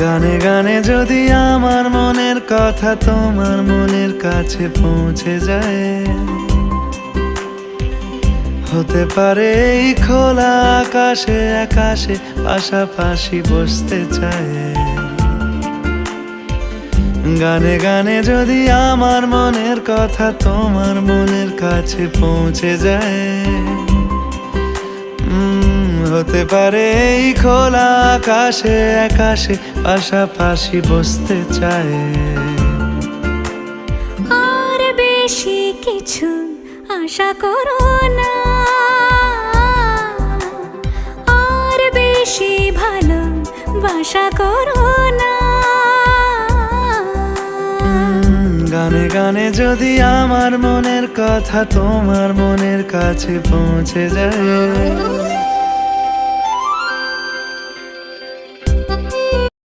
গানে গানে যদি আমার মনের কথা তোমার মনের কাছে পৌঁছে যায়, হতে পারে এই খোলা আকাশে আকাশে পাশাপাশি বসতে চায়। গানে গানে যদি আমার মনের কথা তোমার মনের কাছে পৌঁছে যায়, হতে পারে এই খোলা আকাশে আকাশে পাশাপাশি বসতে চায়। আর বেশি কিছু আশা করো না, আর বেশি ভালোবাসা করো না। গানে গানে যদি আমার মনের কথা তোমার মনের কাছে পৌঁছে যায়,